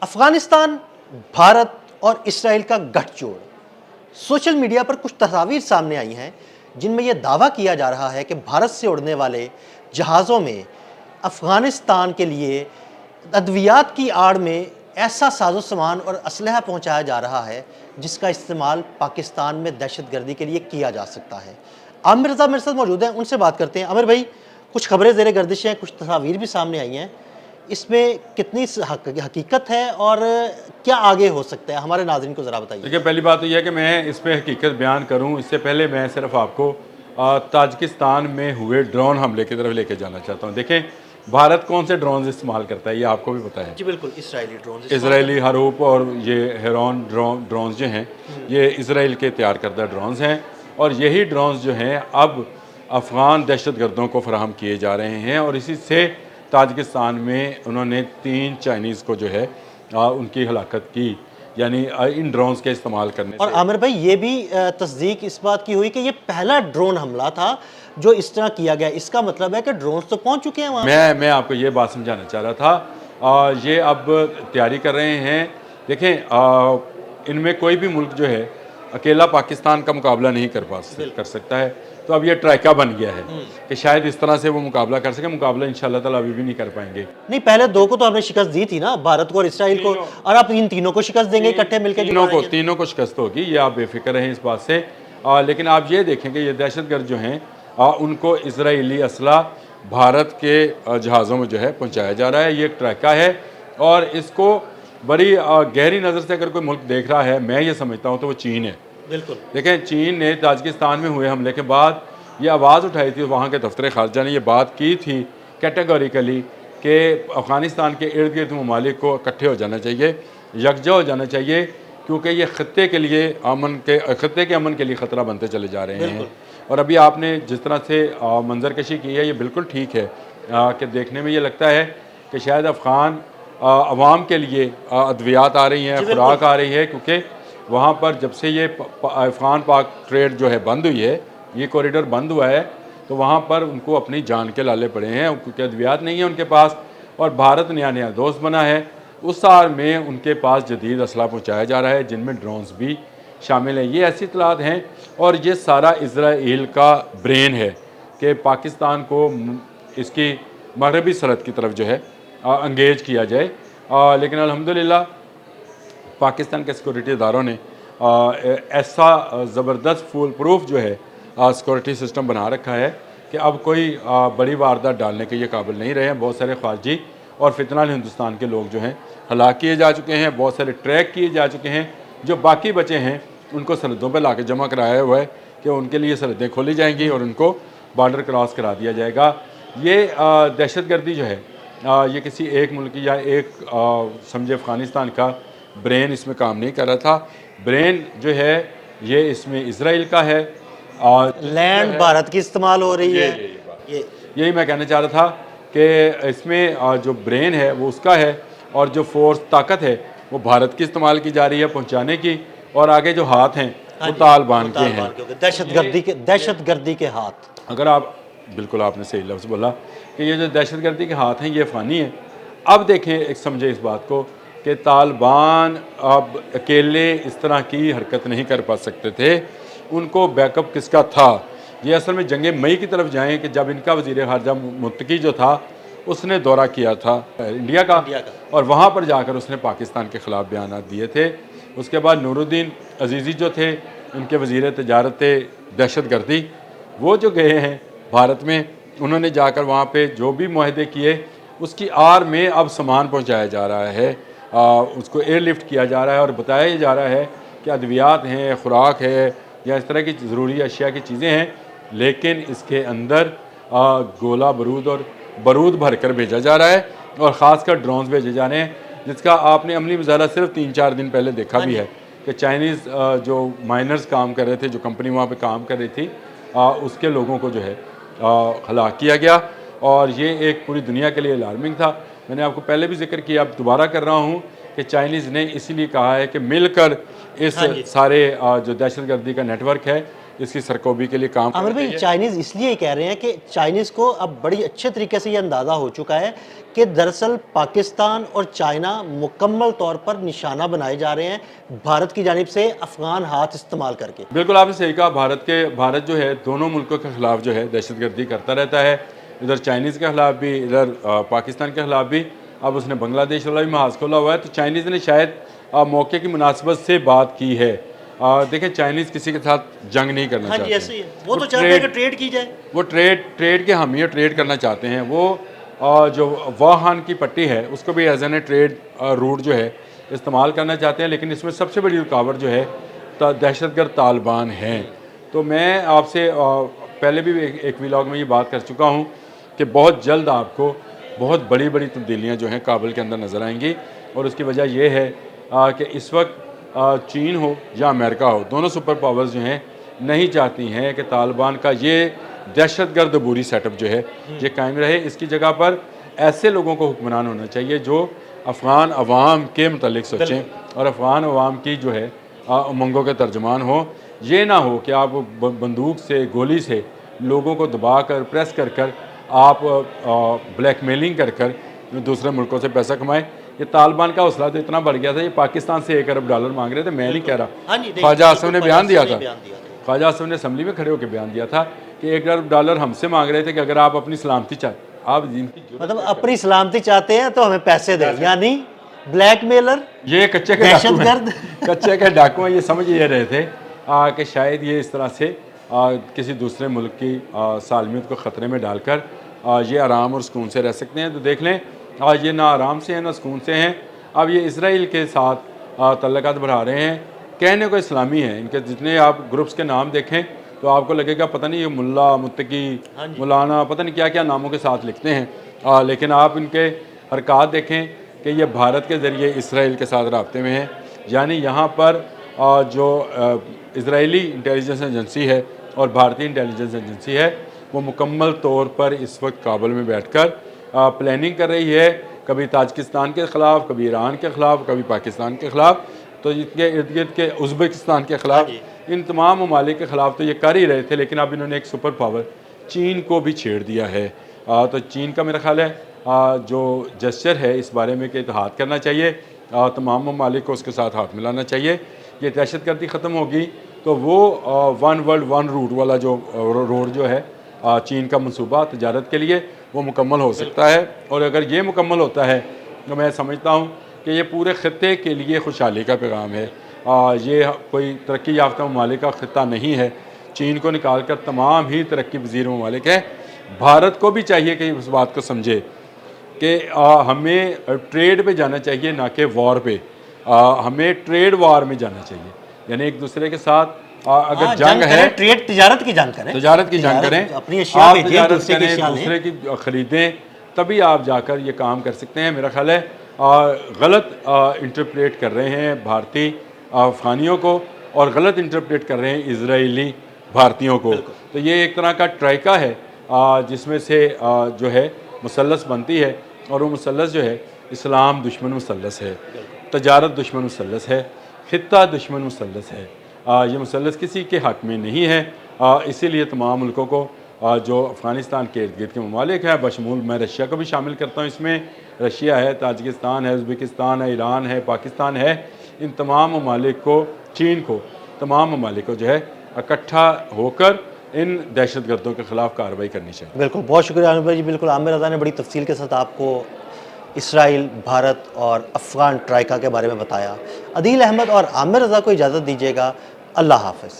افغانستان، بھارت اور اسرائیل کا گٹھ جوڑ۔ سوشل میڈیا پر کچھ تصاویر سامنے آئی ہیں جن میں یہ دعویٰ کیا جا رہا ہے کہ بھارت سے اڑنے والے جہازوں میں افغانستان کے لیے ادویات کی آڑ میں ایسا ساز و سامان اور اسلحہ پہنچایا جا رہا ہے جس کا استعمال پاکستان میں دہشت گردی کے لیے کیا جا سکتا ہے۔ عامر رضا میرے ساتھ موجود ہیں، ان سے بات کرتے ہیں۔ عامر بھائی، کچھ خبریں زیر گردش ہیں، کچھ تصاویر بھی سامنے آئی ہیں، اس میں کتنی حقیقت ہے اور کیا آگے ہو سکتا ہے؟ ہمارے ناظرین کو ذرا بتائیے۔ دیکھیے، پہلی بات تو یہ ہے کہ میں اس پہ حقیقت بیان کروں اس سے پہلے میں صرف آپ کو تاجکستان میں ہوئے ڈرون حملے کی طرف لے کے جانا چاہتا ہوں۔ دیکھیں، بھارت کون سے ڈرونز استعمال کرتا ہے یہ آپ کو بھی پتہ ہے۔ جی بالکل، اسرائیلی ڈرونز، اسرائیلی ہروپ اور یہ ہیرون ڈرونز جو ہیں یہ اسرائیل کے تیار کردہ ڈرونز ہیں، اور یہی ڈرونز جو ہیں اب افغان دہشت گردوں کو فراہم کیے جا رہے ہیں، اور اسی سے تاجکستان میں انہوں نے 3 چائنیز کو جو ہے ان کی ہلاکت کی، یعنی ان ڈرونز کے استعمال کرنے سے۔ اور عامر بھائی، یہ بھی تصدیق اس بات کی ہوئی کہ یہ پہلا ڈرون حملہ تھا جو اس طرح کیا گیا۔ اس کا مطلب ہے کہ ڈرونز تو پہنچ چکے ہیں وہاں۔ میں آپ کو یہ بات سمجھانا چاہ رہا تھا، یہ اب تیاری کر رہے ہیں۔ دیکھیں، ان میں کوئی بھی ملک جو ہے اکیلا پاکستان کا مقابلہ نہیں کر سکتا ہے، تو اب یہ ٹرائکا بن گیا ہے کہ شاید اس طرح سے وہ مقابلہ کر سکے۔ مقابلہ انشاءاللہ تعالیٰ ابھی بھی نہیں کر پائیں گے۔ نہیں، پہلے 2 کو تو آپ نے شکست دی تھی نا، بھارت کو اور اسرائیل کو، اور آپ ان تینوں کو شکست دیں گے اکٹھے مل کے؟ تینوں کو شکست ہوگی، یہ آپ بے فکر رہیں اس بات سے۔ لیکن آپ یہ دیکھیں کہ یہ دہشت گرد جو ہیں ان کو اسرائیلی اسلحہ بھارت کے جہازوں میں جو ہے پہنچایا جا رہا ہے۔ یہ ایک ٹرائکا ہے، اور اس کو بڑی گہری نظر سے اگر کوئی ملک دیکھ رہا ہے، میں یہ سمجھتا ہوں تو وہ چین ہے۔ بالکل، دیکھیں، چین نے تاجکستان میں ہوئے حملے کے بعد یہ آواز اٹھائی تھی، وہاں کے دفتر خارجہ نے یہ بات کی تھی کیٹیگوریکلی کہ افغانستان کے ارد گرد ممالک کو اکٹھے ہو جانا چاہیے، یکجا ہو جانا چاہیے، کیونکہ یہ خطے کے امن کے لیے خطرہ بنتے چلے جا رہے ہیں۔ اور ابھی آپ نے جس طرح سے منظر کشی کی ہے، یہ بالکل ٹھیک ہے کہ دیکھنے میں یہ لگتا ہے کہ شاید افغان عوام کے لیے ادویات آ رہی ہیں، خوراک آ رہی ہے، کیونکہ وہاں پر جب سے یہ افغان پاک ٹریڈ جو ہے بند ہوئی ہے، یہ کوریڈور بند ہوا ہے، تو وہاں پر ان کو اپنی جان کے لالے پڑے ہیں، کیونکہ ادویات نہیں ہیں ان کے پاس، اور بھارت نیا دوست بنا ہے۔ اس سال میں ان کے پاس جدید اسلحہ پہنچایا جا رہا ہے، جن میں ڈرونز بھی شامل ہیں۔ یہ ایسی اطلاعات ہیں، اور یہ سارا اسرائیل کا برین ہے کہ پاکستان کو اس کی مغربی سرحد کی طرف جو ہے انگیج کیا جائے۔ لیکن الحمدللہ پاکستان کے سیکورٹی اداروں نے ایسا زبردست فول پروف جو ہے سیکورٹی سسٹم بنا رکھا ہے کہ اب کوئی بڑی واردات ڈالنے کے یہ قابل نہیں رہے ہیں۔ بہت سارے خارجی اور فتنہ ہندوستان کے لوگ جو ہیں ہلاک کیے جا چکے ہیں، بہت سارے ٹریک کیے جا چکے ہیں۔ جو باقی بچے ہیں ان کو سرحدوں پہ لا کے جمع کرایا ہوا ہے کہ ان کے لیے سرحدیں کھولی جائیں گی اور ان کو بارڈر کراس کرا دیا جائے گا۔ یہ دہشت گردی جو ہے یہ کسی ایک ملک یا ایک سمجھے افغانستان کا برین اس میں کام نہیں کر رہا تھا۔ برین جو ہے یہ اس میں اسرائیل کا ہے، لینڈ بھارت کی استعمال ہو رہی ہے۔ یہی میں کہنا چاہ رہا تھا کہ اس میں جو برین ہے وہ اس کا ہے، اور جو فورس طاقت ہے وہ بھارت کی استعمال کی جا رہی ہے پہنچانے کی، اور آگے جو ہاتھ ہیں وہ طالبان کے ہیں، دہشت گردی کے ہاتھ۔ اگر بالکل آپ نے صحیح لفظ بولا کہ یہ جو دہشت گردی کے ہاتھ ہیں یہ افغانی ہیں۔ اب دیکھیں، ایک سمجھے اس بات کو کہ طالبان اب اکیلے اس طرح کی حرکت نہیں کر پا سکتے تھے، ان کو بیک اپ کس کا تھا؟ یہ اصل میں جنگ مئی کی طرف جائیں کہ جب ان کا وزیر خارجہ متقی جو تھا اس نے دورہ کیا تھا انڈیا کا، اور وہاں پر جا کر اس نے پاکستان کے خلاف بیانات دیے تھے۔ اس کے بعد نور الدین عزیزی جو تھے ان کے وزیر تجارت دہشت گردی، وہ جو گئے ہیں بھارت میں، انہوں نے جا کر وہاں پہ جو بھی معاہدے کیے اس کی آڑ میں اب سامان پہنچایا جا رہا ہے، اس کو ایئر لفٹ کیا جا رہا ہے، اور بتایا جا رہا ہے کہ ادویات ہیں، خوراک ہے، یا اس طرح کی ضروری اشیاء کی چیزیں ہیں، لیکن اس کے اندر گولہ بارود اور بارود بھر کر بھیجا جا رہا ہے، اور خاص کر ڈرونز بھیجے جا رہے ہیں، جس کا آپ نے عملی مظاہرہ صرف 3-4 دن پہلے دیکھا بھی ہے کہ چائنیز جو مائنرز کام کر رہے تھے، جو کمپنی وہاں پہ کام کر رہی تھی، اس کے لوگوں کو جو ہے ہلاک کیا گیا، اور یہ ایک پوری دنیا کے لیے الارمنگ تھا۔ میں نے آپ کو پہلے بھی ذکر کیا، اب دوبارہ کر رہا ہوں کہ چائنیز نے اسی لیے کہا ہے کہ مل کر اس سارے جو دہشت گردی کا نیٹ ورک ہے اس کی سرکوبی کے لیے کام عامر کرنا بھائی چاہیے۔ چائنیز اس لیے کہہ رہے ہیں کہ چائنیز کو اب بڑی اچھے طریقے سے یہ اندازہ ہو چکا ہے کہ دراصل پاکستان اور چائنا مکمل طور پر نشانہ بنائے جا رہے ہیں بھارت کی جانب سے افغان ہاتھ استعمال کر کے۔ بالکل آپ نے صحیح کہا، بھارت جو ہے دونوں ملکوں کے خلاف جو ہے دہشت گردی کرتا رہتا ہے، ادھر چائنیز کے خلاف بھی، ادھر پاکستان کے خلاف بھی۔ اب اس نے بنگلہ دیش والا بھی محاذ کھولا ہوا ہے، تو چائنیز نے شاید موقع کی مناسبت سے بات کی ہے۔ دیکھیں چائنیز کسی کے ساتھ جنگ نہیں کرنا ہاں چاہتے جی ایسے ہی ہے، وہ تو چاہتے ہیں کہ ٹریڈ کی جائے۔ وہ ٹریڈ کے حامی ٹریڈ کرنا چاہتے ہیں۔ وہ جو واہان کی پٹی ہے اس کو بھی as an A trade route جو ہے استعمال کرنا چاہتے ہیں، لیکن اس میں سب سے بڑی رکاوٹ جو ہے دہشت گرد طالبان ہیں۔ تو میں آپ سے پہلے بھی ایک ویلاگ میں یہ بات کر چکا ہوں کہ بہت جلد آپ کو بہت بڑی بڑی تبدیلیاں جو ہیں کابل کے اندر نظر آئیں گی، اور اس کی وجہ یہ ہے کہ اس وقت چین ہو یا امریکہ ہو، دونوں سپر پاورز جو ہیں نہیں چاہتی ہیں کہ طالبان کا یہ دہشت گرد عبوری سیٹ اپ جو ہے یہ قائم رہے۔ اس کی جگہ پر ایسے لوگوں کو حکمران ہونا چاہیے جو افغان عوام کے متعلق سوچیں اور افغان عوام کی جو ہے امنگوں کے ترجمان ہو۔ یہ نہ ہو کہ آپ بندوق سے، گولی سے لوگوں کو دبا کر، پریس کر کر، آپ بلیک میلنگ کر کر دوسرے ملکوں سے پیسہ کمائیں۔ یہ طالبان کا حوصلہ تو اتنا بڑھ گیا تھا، یہ پاکستان سے $1 ارب مانگ رہے تھے، میں نہیں کہہ رہا، خواجہ آصف نے بیان دیا تھا، خواجہ آصف نے اسمبلی میں کھڑے ہو کے بیان دیا تھا کہ $1 ارب ہم سے مانگ رہے تھے کہ اگر آپ اپنی سلامتی چاہتے، آپ مطلب اپنی سلامتی چاہتے ہیں تو ہمیں پیسے دیں، یعنی بلیک میلر، یہ کچے کے دہشت ڈاکو ہیں، گرد۔ کچے کے ڈاکو ہیں۔ یہ سمجھ یہ رہے تھے کہ شاید یہ اس طرح سے کسی دوسرے ملک کی سالمیت کو خطرے میں ڈال کر یہ آرام اور سکون سے رہ سکتے ہیں۔ تو دیکھ لیں آج یہ نہ آرام سے ہیں نہ سکون سے ہیں۔ اب یہ اسرائیل کے ساتھ تعلقات بڑھا رہے ہیں، کہنے کو اسلامی ہیں، ان کے جتنے آپ گروپس کے نام دیکھیں تو آپ کو لگے گا پتہ نہیں یہ ملا، متقی، مولانا، پتہ نہیں کیا کیا ناموں کے ساتھ لکھتے ہیں، لیکن آپ ان کے حرکات دیکھیں کہ یہ بھارت کے ذریعے اسرائیل کے ساتھ رابطے میں ہیں۔ یعنی یہاں پر جو اسرائیلی انٹیلیجنس ایجنسی ہے اور بھارتی انٹیلیجنس ایجنسی ہے وہ مکمل طور پر اس وقت کابل میں بیٹھ کر پلاننگ کر رہی ہے، کبھی تاجکستان کے خلاف، کبھی ایران کے خلاف، کبھی پاکستان کے خلاف، تو ان کے ارد گرد کے ازبکستان کے خلاف، ان تمام ممالک کے خلاف تو یہ کر ہی رہے تھے، لیکن اب انہوں نے ایک سپر پاور چین کو بھی چھیڑ دیا ہے۔ تو چین کا میرا خیال ہے جو جسچر ہے اس بارے میں کہ اتحاد کرنا چاہیے، تمام ممالک کو اس کے ساتھ ہاتھ ملانا چاہیے۔ یہ دہشت گردی ختم ہوگی تو وہ ون ورلڈ ون روٹ والا جو روڈ جو ہے چین کا منصوبہ تجارت کے لیے وہ مکمل ہو سکتا ہے، اور اگر یہ مکمل ہوتا ہے تو میں سمجھتا ہوں کہ یہ پورے خطے کے لیے خوشحالی کا پیغام ہے۔ یہ کوئی ترقی یافتہ ممالک کا خطہ نہیں ہے، چین کو نکال کر تمام ہی ترقی پذیر ممالک ہیں۔ بھارت کو بھی چاہیے کہ اس بات کو سمجھے کہ ہمیں ٹریڈ پہ جانا چاہیے نہ کہ وار پہ، ہمیں ٹریڈ وار میں جانا چاہیے، یعنی ایک دوسرے کے ساتھ اگر جنگ ہے، ٹریڈ تجارت کی جنگ کریں، تجارت کی جنگ کریں، اپنی اشیاء آپ بھیجیں، تجارت دوسرے کی کریں، اشیاء لیں۔ دوسرے کی خریدیں، تبھی آپ جا کر یہ کام کر سکتے ہیں۔ میرا خیال ہے غلط انٹرپریٹ کر رہے ہیں بھارتی افغانیوں کو اور غلط انٹرپریٹ کر رہے ہیں اسرائیلی بھارتیوں کو۔ تو یہ ایک طرح کا ٹرائکا ہے جس میں سے جو ہے مثلث بنتی ہے، اور وہ مثلث جو ہے اسلام دشمن مثلث ہے، تجارت دشمن مثلث ہے، خطہ دشمن مثلث ہے۔ یہ مثلث کسی کے حق میں نہیں ہے، اسی لیے تمام ملکوں کو جو افغانستان کے ارد گرد کے ممالک ہیں، بشمول میں رشیا کو بھی شامل کرتا ہوں، اس میں رشیا ہے، تاجکستان ہے، ازبکستان ہے، ایران ہے، پاکستان ہے، ان تمام ممالک کو، چین کو، تمام ممالک کو جو ہے اکٹھا ہو کر ان دہشت گردوں کے خلاف کارروائی کرنی چاہیے۔ بالکل، بہت شکریہ عامر بھائی جی۔ بالکل عامر رضا نے بڑی تفصیل کے ساتھ آپ کو اسرائیل، بھارت اور افغان ٹرائکا کے بارے میں بتایا۔ عدیل احمد اور عامر رضا کو اجازت دیجیے گا، اللہ حافظ۔